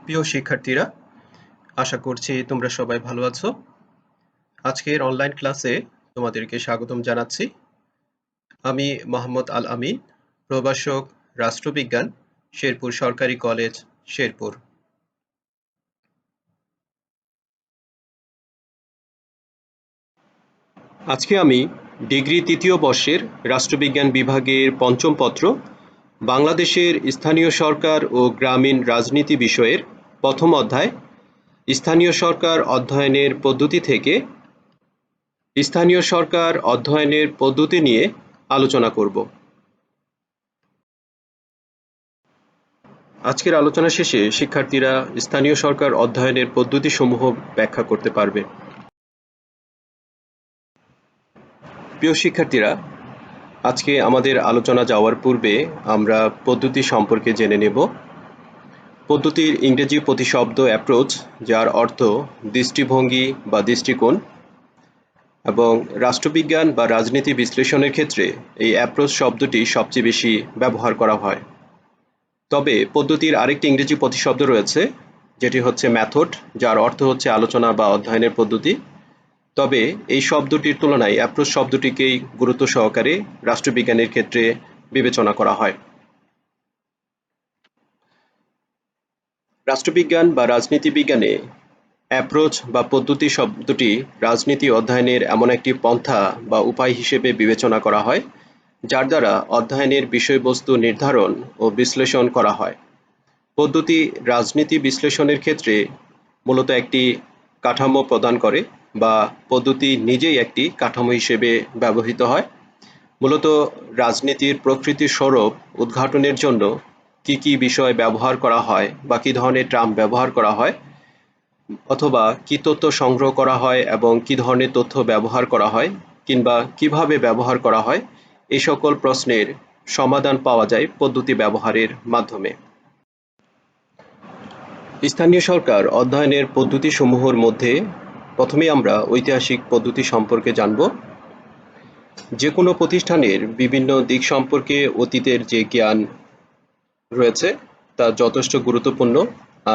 প্রিয় শিক্ষার্থীরা, আশা করছি তোমরা সবাই ভালো আছো। আজকের অনলাইন ক্লাসে তোমাদেরকে স্বাগতম জানাচ্ছি। আমি মোহাম্মদ আল আমিন, প্রভাষক, রাষ্ট্রবিজ্ঞান, শেরপুর সরকারি কলেজ, শেরপুর। আজকে আমি ডিগ্রি তৃতীয় বর্ষের রাষ্ট্রবিজ্ঞান বিভাগের পঞ্চম পত্র বাংলাদেশের স্থানীয় সরকার ও গ্রামীণ রাজনীতি বিষয়ের প্রথম অধ্যায় স্থানীয় সরকার অধ্যয়নের পদ্ধতি থেকে স্থানীয় সরকার অধ্যয়নের পদ্ধতি নিয়ে আলোচনা করব। আজকের আলোচনা শেষে শিক্ষার্থীরা স্থানীয় সরকার অধ্যয়নের পদ্ধতিসমূহ ব্যাখ্যা করতে পারবে। প্রিয় শিক্ষার্থীরা, আজকে আমাদের আলোচনা যাওয়ার পূর্বে আমরা পদ্ধতি সম্পর্কে জেনে নেব। পদ্ধতির ইংরেজি প্রতিশব্দ অ্যাপ্রোচ, যার অর্থ দৃষ্টিভঙ্গি বা দৃষ্টিকোণ, এবং রাষ্ট্রবিজ্ঞান বা রাজনীতি বিশ্লেষণের ক্ষেত্রে এই অ্যাপ্রোচ শব্দটি সবচেয়ে বেশি ব্যবহার করা হয়। তবে পদ্ধতির আরেকটি ইংরেজি প্রতিশব্দ রয়েছে, যেটি হচ্ছে মেথড, যার অর্থ হচ্ছে আলোচনা বা অধ্যয়নের পদ্ধতি। তবে এই শব্দটির তুলনায় অ্যাপ্রোচ শব্দটিকেই গুরুত্ব সহকারে রাষ্ট্রবিজ্ঞানের ক্ষেত্রে বিবেচনা করা হয়। রাষ্ট্রবিজ্ঞান বা রাজনীতি বিজ্ঞানে অ্যাপ্রোচ বা পদ্ধতি শব্দটি রাজনীতি অধ্যয়নের এমন একটি পন্থা বা উপায় হিসেবে বিবেচনা করা হয়, যার দ্বারা অধ্যয়নের বিষয়বস্তু নির্ধারণ ও বিশ্লেষণ করা হয়। পদ্ধতি রাজনীতি বিশ্লেষণের ক্ষেত্রে মূলত একটি কাঠামো প্রদান করে, বা পদ্ধতি নিজেই একটি কাঠামো হিসেবে ব্যবহৃত হয়। মূলত রাজনীতির প্রকৃতি স্বরূপ উদ্ঘাটনের জন্য কি কি বিষয় ব্যবহার করা হয় বা কি ধরনের টার্ম ব্যবহার করা হয়, অথবা কি তথ্য সংগ্রহ করা হয় এবং কি ধরনের তথ্য ব্যবহার করা হয়, কিংবা কিভাবে ব্যবহার করা হয়, এই সকল প্রশ্নের সমাধান পাওয়া যায় পদ্ধতি ব্যবহারের মাধ্যমে। স্থানীয় সরকার অধ্যয়নের পদ্ধতিসমূহের মধ্যে প্রথমেই আমরা ঐতিহাসিক পদ্ধতি সম্পর্কে জানব। যে কোনো প্রতিষ্ঠানের বিভিন্ন দিক সম্পর্কে অতীতের যে জ্ঞান রয়েছে তা যথেষ্ট গুরুত্বপূর্ণ,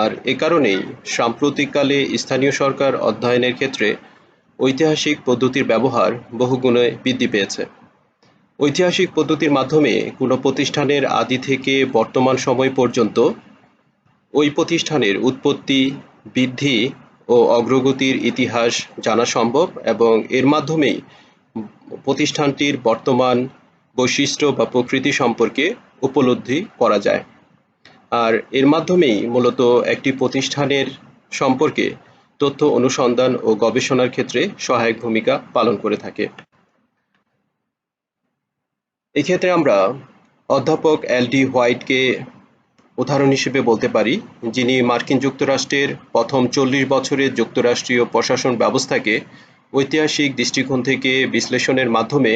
আর এ কারণেই সাম্প্রতিককালে স্থানীয় সরকার অধ্যয়নের ক্ষেত্রে ঐতিহাসিক পদ্ধতির ব্যবহার বহুগুণে বৃদ্ধি পেয়েছে। ঐতিহাসিক পদ্ধতির মাধ্যমে কোনো প্রতিষ্ঠানের আদি থেকে বর্তমান সময় পর্যন্ত ওই প্রতিষ্ঠানের উৎপত্তি, বৃদ্ধি ও অগ্রগতির ইতিহাস জানা সম্ভব, এবং এর মাধ্যমেই প্রতিষ্ঠানটির বর্তমান বৈশিষ্ট্য বা প্রকৃতি সম্পর্কে উপলব্ধি করা যায়। আর এর মাধ্যমেই মূলত একটি প্রতিষ্ঠানের সম্পর্কে তথ্য অনুসন্ধান ও গবেষণার ক্ষেত্রে সহায়ক ভূমিকা পালন করে থাকে। এক্ষেত্রে আমরা অধ্যাপক এল.ডি. হোয়াইটকে উদাহরণ হিসেবে বলতে পারি, যিনি মার্কিন যুক্তরাষ্ট্রের প্রথম 40 বছরের যুক্তরাষ্ট্রীয় প্রশাসন ব্যবস্থাকে ঐতিহাসিক দৃষ্টিকোণ থেকে বিশ্লেষণের মাধ্যমে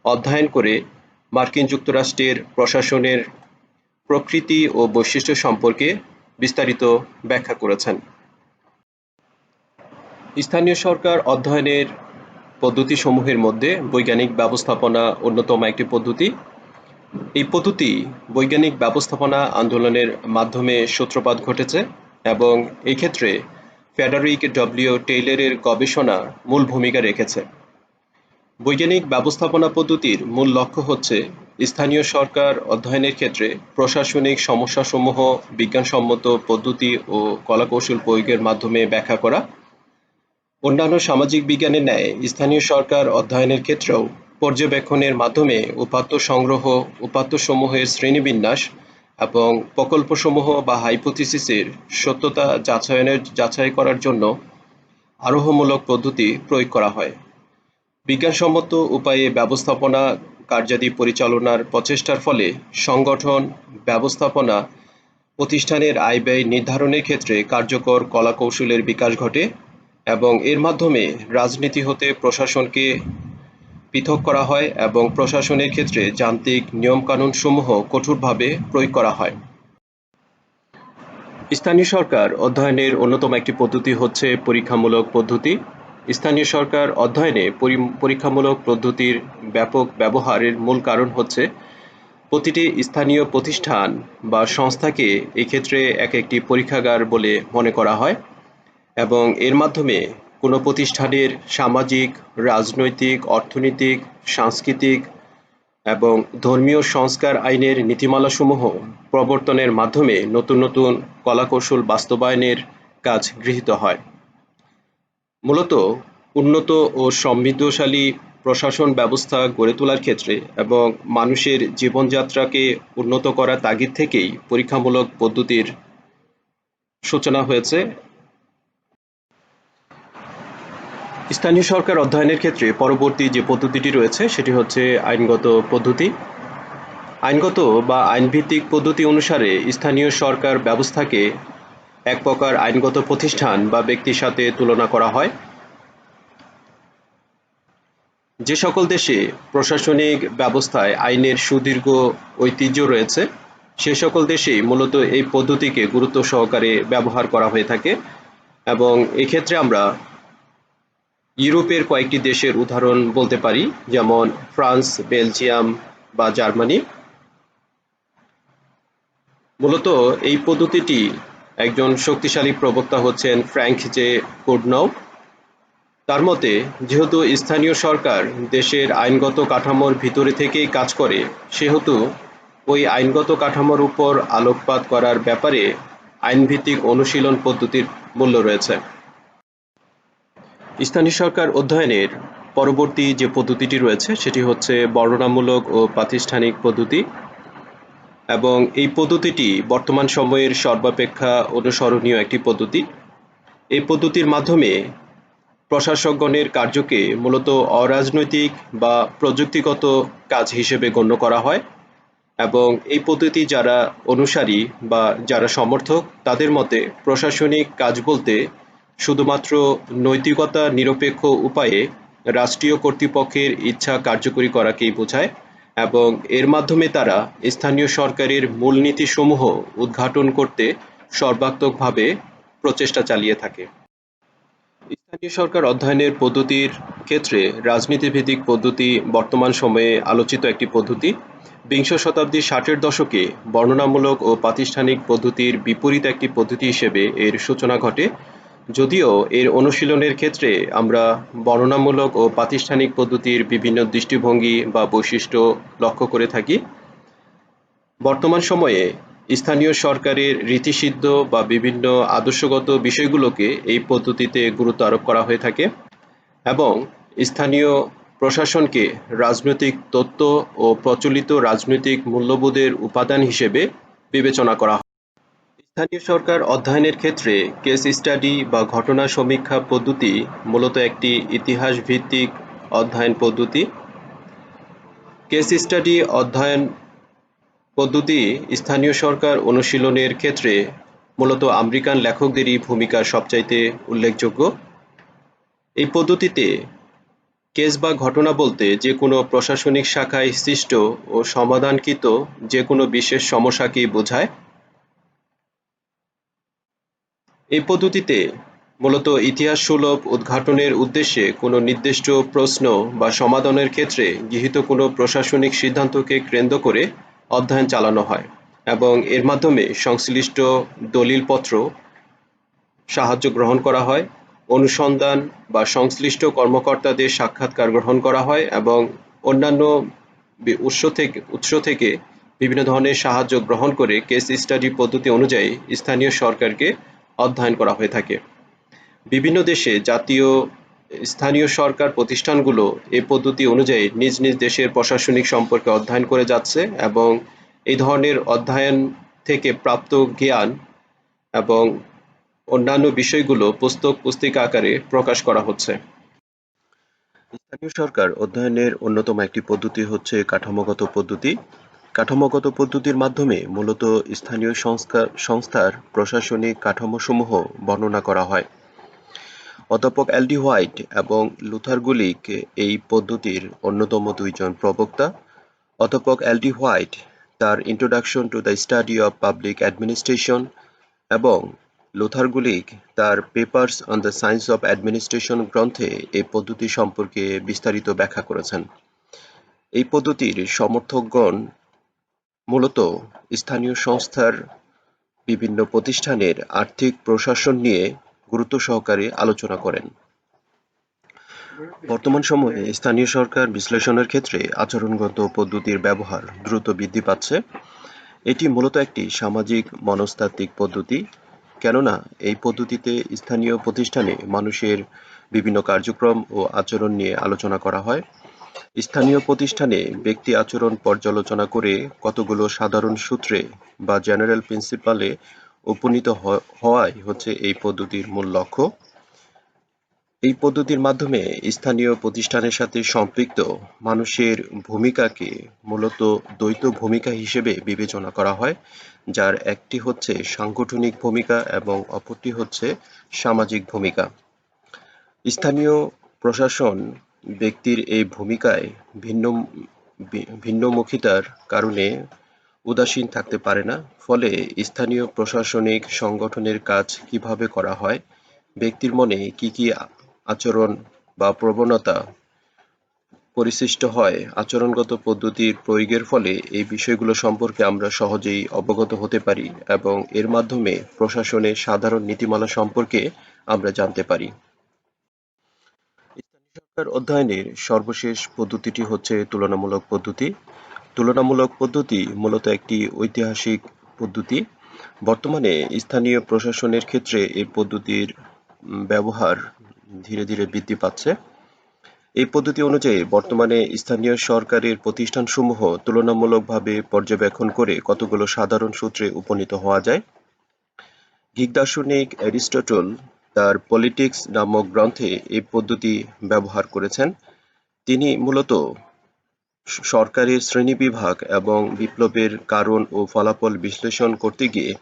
অধ্যয়ন করে মার্কিন যুক্তরাষ্ট্রের প্রশাসনের প্রকৃতি ও বৈশিষ্ট্য সম্পর্কে বিস্তারিত ব্যাখ্যা করেছেন। স্থানীয় সরকার অধ্যয়নের পদ্ধতিসমূহের মধ্যে বৈজ্ঞানিক ব্যবস্থাপনা অন্যতম একটি পদ্ধতি। এই পদ্ধতি বৈজ্ঞানিক ব্যবস্থাপনা আন্দোলনের মাধ্যমে সূত্রপাত ঘটেছে, এবং এই ক্ষেত্রে ফ্রেডারিক ডব্লিউ. টেইলরের গবেষণা মূল ভূমিকা রেখেছে। বৈজ্ঞানিক ব্যবস্থাপনা পদ্ধতির মূল লক্ষ্য হচ্ছে স্থানীয় সরকার অধ্যয়নের ক্ষেত্রে প্রশাসনিক সমস্যাসমূহ বিজ্ঞানসম্মত পদ্ধতি ও কলাকৌশল প্রয়োগের মাধ্যমে ব্যাখ্যা করা। অন্যান্য সামাজিক বিজ্ঞানের ন্যায় স্থানীয় সরকার অধ্যয়নের ক্ষেত্রেও পর্যবেক্ষণের মাধ্যমে উপাত্ত সংগ্রহ, উপাত্তসমূহের শ্রেণীবিন্যাস এবং প্রকল্পসমূহ বা হাইপোথিসিসের সত্যতা যাচাই করার জন্য আরোহমূলক পদ্ধতি প্রয়োগ করা হয়। বিজ্ঞানসম্মত উপায়ে ব্যবস্থাপনা কার্যাদি পরিচালনার প্রচেষ্টার ফলে সংগঠন, ব্যবস্থাপনা, প্রতিষ্ঠানের আয় ব্যয় নির্ধারণের ক্ষেত্রে কার্যকর কলাকৌশলের বিকাশ ঘটে, এবং এর মাধ্যমে রাজনীতি হতে প্রশাসনকে পৃথক করা হয় এবং প্রশাসনের ক্ষেত্রে যান্ত্রিক নিয়মকানুনসমূহ কঠোরভাবে প্রয়োগ করা হয়। স্থানীয় সরকার অধ্যয়নের অন্যতম একটি পদ্ধতি হচ্ছে পরীক্ষামূলক পদ্ধতি। স্থানীয় সরকার অধ্যয়নে পরীক্ষামূলক পদ্ধতির ব্যাপক ব্যবহারের মূল কারণ হচ্ছে প্রতিটি স্থানীয় প্রতিষ্ঠান বা সংস্থাকে এক্ষেত্রে এক একটি পরীক্ষাগার বলে মনে করা হয় এবং এর মাধ্যমে কোনো প্রতিষ্ঠানের সামাজিক, রাজনৈতিক, অর্থনৈতিক, সাংস্কৃতিক এবং ধর্মীয় সংস্কার আইনের নীতিমালাসমূহ প্রবর্তনের মাধ্যমে নতুন নতুন কলাকৌশল বাস্তবায়নের কাজ গৃহীত হয়। মূলত উন্নত ও সমৃদ্ধশালী প্রশাসন ব্যবস্থা গড়ে তোলার ক্ষেত্রে এবং মানুষের জীবনযাত্রাকে উন্নত করার তাগিদ থেকেই পরীক্ষামূলক পদ্ধতির সূচনা হয়েছে। স্থানীয় সরকার অধ্যয়নের ক্ষেত্রে পরবর্তী যে পদ্ধতিটি রয়েছে সেটি হচ্ছে আইনগত পদ্ধতি। আইনগত বা আইনভিত্তিক পদ্ধতি অনুসারে স্থানীয় সরকার ব্যবস্থাকে এক প্রকার আইনগত প্রতিষ্ঠান বা ব্যক্তির সাথে তুলনা করা হয়। যে সকল দেশে প্রশাসনিক ব্যবস্থায় আইনের সুদীর্ঘ ঐতিহ্য রয়েছে সে সকল দেশেই মূলত এই পদ্ধতিকে গুরুত্ব সহকারে ব্যবহার করা হয়ে থাকে এবং এক্ষেত্রে আমরা ইউরোপের কয়েকটি দেশের উদাহরণ বলতে পারি, যেমন ফ্রান্স, বেলজিয়াম বা জার্মানি। মূলত এই পদ্ধতিটি একজন শক্তিশালী প্রবক্তা হচ্ছেন ফ্র্যাঙ্ক জে কোডনউ। তার মতে, যেহেতু স্থানীয় সরকার দেশের আইনগত কাঠামোর ভিতরে থেকেই কাজ করে, সেহেতু ওই আইনগত কাঠামোর উপর আলোকপাত করার ব্যাপারে আইনভিত্তিক অনুশীলন পদ্ধতির মূল্য রয়েছে। স্থানীয় সরকার অধ্যয়নের পরবর্তী যে পদ্ধতিটি রয়েছে সেটি হচ্ছে বর্ণনামূলক ও প্রাতিষ্ঠানিক পদ্ধতি এবং এই পদ্ধতিটি বর্তমান সময়ের সর্বাপেক্ষা অনুসরণীয় একটি পদ্ধতি। এই পদ্ধতির মাধ্যমে প্রশাসকগণের কার্যকে মূলত অরাজনৈতিক বা প্রযুক্তিগত কাজ হিসেবে গণ্য করা হয় এবং এই পদ্ধতি যারা অনুসারী বা যারা সমর্থক তাদের মতে প্রশাসনিক কাজ বলতে শুধুমাত্র নৈতিকতা নিরপেক্ষ উপায়ে রাষ্ট্রীয় কর্তৃপক্ষের ইচ্ছা কার্যকরী করাকেই বোঝায় এবং এর মাধ্যমে তারা স্থানীয় সরকারের মূলনীতিসমূহ উদ্ঘাটন করতে সর্বাত্মকভাবে প্রচেষ্টা চালিয়ে থাকে। স্থানীয় সরকার অধ্যয়নের পদ্ধতির ক্ষেত্রে রাজনীতিভিত্তিক পদ্ধতি বর্তমান সময়ে আলোচিত একটি পদ্ধতি। বিংশ শতাব্দীর 60-এর দশকে বর্ণনামূলক ও প্রাতিষ্ঠানিক পদ্ধতির বিপরীত একটি পদ্ধতি হিসেবে এর সূচনা ঘটে। যদিও এর অনুশীলনের ক্ষেত্রে আমরা বর্ণনামূলক ও প্রাতিষ্ঠানিক পদ্ধতির বিভিন্ন দৃষ্টিভঙ্গি বা বৈশিষ্ট্য লক্ষ্য করে থাকি। বর্তমান সময়ে স্থানীয় সরকারের রীতিসিদ্ধ বা বিভিন্ন আদর্শগত বিষয়গুলোকে এই পদ্ধতিতে গুরুত্ব আরোপ করা হয়ে থাকে এবং স্থানীয় প্রশাসনকে রাজনৈতিক তত্ত্ব ও প্রচলিত রাজনৈতিক মূল্যবোধের উপাদান হিসেবে বিবেচনা করা হয়। স্থানীয় সরকার অধ্যয়নের ক্ষেত্রে কেস স্টাডি বা ঘটনা সমীক্ষা পদ্ধতি মূলত একটি ইতিহাস ভিত্তিক অধ্যয়ন পদ্ধতি। কেস স্টাডি অধ্যয়ন পদ্ধতি স্থানীয় সরকার অনুশীলনের ক্ষেত্রে মূলত আমেরিকান লেখকদেরই ভূমিকা সবচাইতে উল্লেখযোগ্য। এই পদ্ধতিতে কেস বা ঘটনা বলতে যে কোনো প্রশাসনিক শাখায় সৃষ্ট ও সমাধানকৃত যে কোনো বিশেষ সমস্যাকেই বোঝায়। এই পদ্ধতিতে মূলত ইতিহাস সুলভ উদ্ঘাটনের উদ্দেশ্যে কোনো নির্দিষ্ট প্রশ্ন বা সমাধানের ক্ষেত্রে গৃহীত কোনো প্রশাসনিক সিদ্ধান্তকে কেন্দ্র করে অধ্যয়ন চালানো হয় এবং এর মাধ্যমে সংশ্লিষ্ট দলিলপত্র সাহায্য গ্রহণ করা হয়, অনুসন্ধান বা সংশ্লিষ্ট কর্মকর্তাদের সাক্ষাৎকার গ্রহণ করা হয় এবং অন্যান্য উৎস থেকে বিভিন্ন ধরনের সাহায্য গ্রহণ করে কেস স্টাডি পদ্ধতি অনুযায়ী স্থানীয় সরকারকে অধ্যয়ন করা হয়ে থাকে। বিভিন্ন দেশে জাতীয় স্থানীয় সরকার প্রতিষ্ঠানগুলো এই পদ্ধতি অনুযায়ী নিজ নিজ দেশের প্রশাসনিক সম্পর্কে অধ্যয়ন করে যাচ্ছে এবং এই ধরনের অধ্যয়ন থেকে প্রাপ্ত জ্ঞান এবং অন্যান্য বিষয়গুলো পুস্তক পুস্তিকা আকারে প্রকাশ করা হচ্ছে। স্থানীয় সরকার অধ্যয়নের অন্যতম একটি পদ্ধতি হচ্ছে কাঠামোগত পদ্ধতি। কাঠামোগত পদ্ধতির মাধ্যমে মূলত স্থানীয় সংস্থার প্রশাসনিক কাঠামোসমূহ বর্ণনা করা হয়। অধ্যাপক এল.ডি. হোয়াইট এবং লুথার গুলিক এই পদ্ধতির অন্যতম দুইজন প্রবক্তা। অধ্যাপক এল.ডি. হোয়াইট তার introduction to the study of public administration এবং লুথার গুলিক তার papers on the science of administration গ্রন্থে এই পদ্ধতি সম্পর্কে বিস্তারিত ব্যাখ্যা করেছেন। এই পদ্ধতির সমর্থকগণ মূলত স্থানীয় সংস্থার বিভিন্ন প্রতিষ্ঠানের আর্থিক প্রশাসন নিয়ে গুরুত্ব সহকারে আলোচনা করেন। বর্তমান সময়ে স্থানীয় সরকার বিশ্লেষণের ক্ষেত্রে আচরণগত পদ্ধতির ব্যবহার দ্রুত বৃদ্ধি পাচ্ছে। এটি মূলত একটি সামাজিক মনস্তাত্ত্বিক পদ্ধতি, কেননা এই পদ্ধতিতে স্থানীয় প্রতিষ্ঠানে মানুষের বিভিন্ন কার্যক্রম ও আচরণ নিয়ে আলোচনা করা হয়। স্থানীয় প্রতিষ্ঠানে ব্যক্তি আচরণ পর্যালোচনা করে কতগুলো সাধারণ সূত্রে বা জেনারেল প্রিন্সিপালে উপনীত হওয়াই হচ্ছে এই পদ্ধতির মূল লক্ষ্য। এই পদ্ধতির মাধ্যমে স্থানীয় প্রতিষ্ঠানের সাথে সম্পৃক্ত মানুষের ভূমিকাকে মূলত দ্বৈত ভূমিকা হিসেবে বিবেচনা করা হয়, যার একটি হচ্ছে সাংগঠনিক ভূমিকা এবং অপরটি হচ্ছে সামাজিক ভূমিকা। স্থানীয় প্রশাসন ব্যক্তির এই ভূমিকায় ভিন্নমুখিতার কারণে উদাসীন থাকতে পারে না। ফলে স্থানীয় প্রশাসনিক সংগঠনের কাজ কিভাবে করা হয়, ব্যক্তির মনে কি কি আচরণ বা প্রবণতা পরিসৃষ্ট হয়, আচরণগত পদ্ধতির প্রয়োগের ফলে এই বিষয়গুলো সম্পর্কে আমরা সহজেই অবগত হতে পারি এবং এর মাধ্যমে প্রশাসনের সাধারণ নীতিমালা সম্পর্কে আমরা জানতে পারি। স্থানীয় সরকার অধ্যয়নের সর্বশেষ পদ্ধতিটি হচ্ছে তুলনামূলক পদ্ধতি। তুলনামূলক পদ্ধতি মূলত একটি ঐতিহাসিক পদ্ধতি। বর্তমানে স্থানীয় প্রশাসনের ক্ষেত্রে এই পদ্ধতির ব্যবহার ধীরে ধীরে বৃদ্ধি পাচ্ছে। এই পদ্ধতি অনুযায়ী বর্তমানে স্থানীয় সরকারের প্রতিষ্ঠানসমূহ তুলনামূলকভাবে পর্যবেক্ষণ করে কতগুলো সাধারণ সূত্রে উপনীত হওয়া যায়। গ্রিক দার্শনিক অ্যারিস্টটল তার পলিটিক্স নামক গ্রন্থে এই পদ্ধতি ব্যবহার করেছেন। তিনি মূলত সরকারের শ্রেণীবিভাগ এবং বিপ্লবের কারণ ও ফলাফল বিশ্লেষণ করতে গিয়ে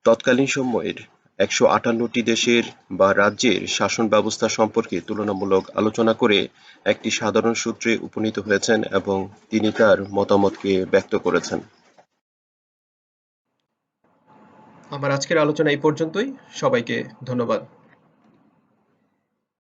তৎকালীন সময়ের ১৫৮টি দেশের বা রাজ্যের শাসন ব্যবস্থা সম্পর্কে তুলনামূলক আলোচনা করে একটি সাধারণ সূত্রে উপনীত হয়েছেন এবং তিনি তার মতামতকে ব্যক্ত করেছেন। আমার আজকের আলোচনা এই পর্যন্তই। সবাইকে ধন্যবাদ।